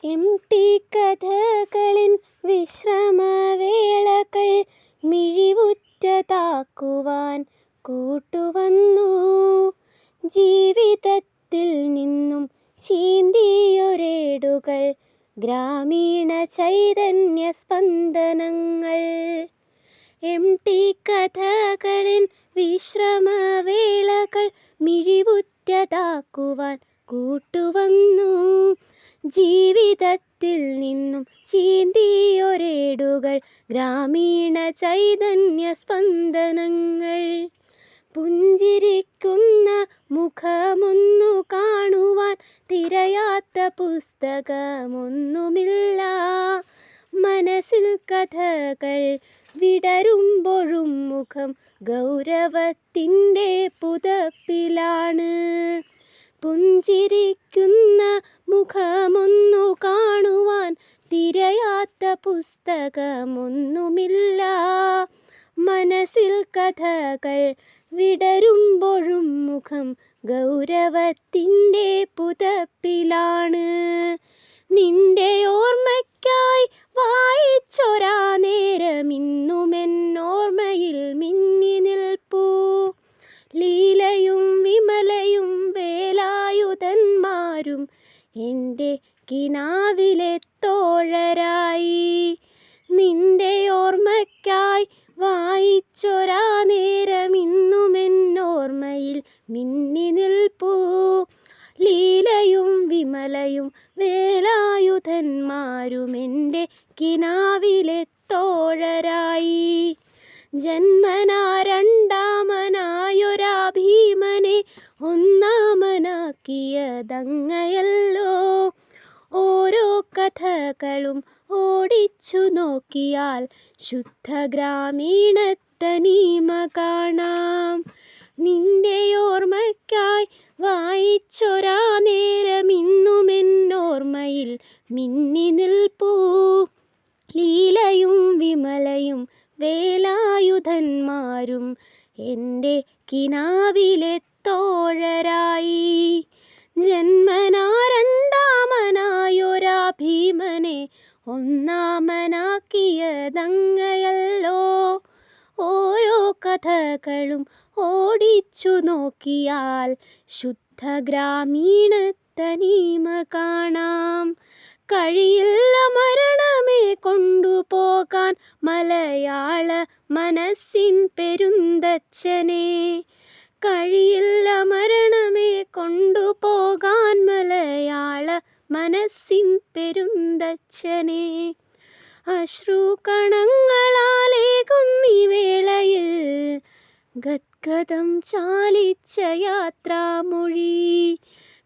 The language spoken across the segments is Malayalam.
എം.ടി. കഥകളിൻ വിശ്രമവേളകൾ മിഴിവുറ്റതാക്കുവാൻ കൂട്ടുവന്നു. ജീവിതത്തിൽ നിന്നും ചീന്തിയൊരേടുകൾ, ഗ്രാമീണ ചൈതന്യ സ്പന്ദനങ്ങൾ. എം.ടി. കഥകളിൻ വിശ്രമവേളകൾ മിഴിവുറ്റതാക്കുവാൻ കൂട്ടുവന്നു. ജീവിതത്തിൽ നിന്നും ചീന്തിയൊരേടുകൾ, ഗ്രാമീണ ചൈതന്യ സ്പന്ദനങ്ങൾ. പുഞ്ചിരിക്കുന്ന മുഖമൊന്നു കാണുവാൻ തിരയാത്ത പുസ്തകമൊന്നുമില്ല. മനസ്സിൽ കഥകൾ വിടരുമ്പോഴും മുഖം ഗൗരവത്തിൻ്റെ പുതപ്പിലാണ്. പുഞ്ചിരിക്കുന്ന മുഖമൊന്നു കാണുവാൻ തിരയാത്ത പുസ്തകമൊന്നുമില്ല. മനസ്സിൽ കഥകൾ വിടരുമ്പോഴും മുഖം ഗൗരവത്തിൻ്റെ പുതപ്പിലാണ്. നിന്റെ ഓർമ്മയ്ക്കായി വായിച്ചൊരാ നേരമിന്നുമെന്നോർമ്മയിൽ മിന്നി നിൽപ്പൂ. ലീലയും വിമലയും വേലായുധന്മാരും എൻ്റെ കിനാവിലെ തോഴരായി. നിന്റെ ഓർമ്മയ്ക്കായി വായിച്ചൊരാ നേരമിന്നുമെന്നോർമ്മയിൽ മിന്നി നിൽപ്പൂ. ലീലയും വിമലയും വേലായുധന്മാരും എൻ്റെ കിനാവിലെ തോഴരായി. ജന്മനാ രണ്ടാമനായൊരാ ഭീമനെ ഒന്നാമനാക്കിയതങ്ങയല്ലോ. ഓരോ കഥകളും ഓടിച്ചു നോക്കിയാൽ ശുദ്ധ ഗ്രാമീണത്തനിമ കാണാം. നിന്റെ ഓർമ്മയ്ക്കായി വായിച്ചൊരാ നേരമിന്നുമെന്നോർമ്മയിൽ മിന്നി നിൽപ്പൂ. ലീലയും വിമലയും വേലായുധന്മാരും എൻ്റെ കിനാവിലെ തോഴരായി. ജന്മനാ രണ്ടാമനായൊരാ ഭീമനെ ഒന്നാമനാക്കിയതങ്ങയല്ലോ. ഓരോ കഥകളും ഓടിച്ചു നോക്കിയാൽ ശുദ്ധ ഗ്രാമീണത്തനിമ കാണാം. കഴിയില്ല മരണമേ കൊണ്ടുപോകാൻ മലയാള മനസ്സിൻ പെരുന്തച്ഛനെ. കഴിയില്ല മരണമേ കൊണ്ടുപോകാൻ മലയാള മനസ്സിൻ പെരുന്തച്ഛനെ. അശ്രുകണങ്ങളാലേകുന്നീ വേളയിൽ ഗദ്ഗദം ചാലിച്ച യാത്രാമൊഴി.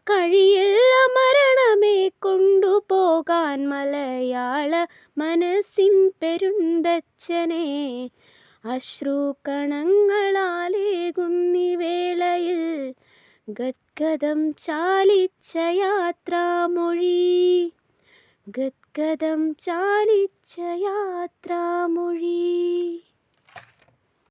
കഴിയില്ല മരണമേ കൊണ്ടുപോകാൻ മലയാള മനസ്സിൻ പെരുന്തച്ഛനെ. അശ്രുകണങ്ങളാലേകുന്നീ വേളയിൽ ഗദ്ഗദം ചാലിച്ച യാത്രാമൊഴി. ഗദ്ഗദം ചാലിച്ച യാത്രാമൊഴി.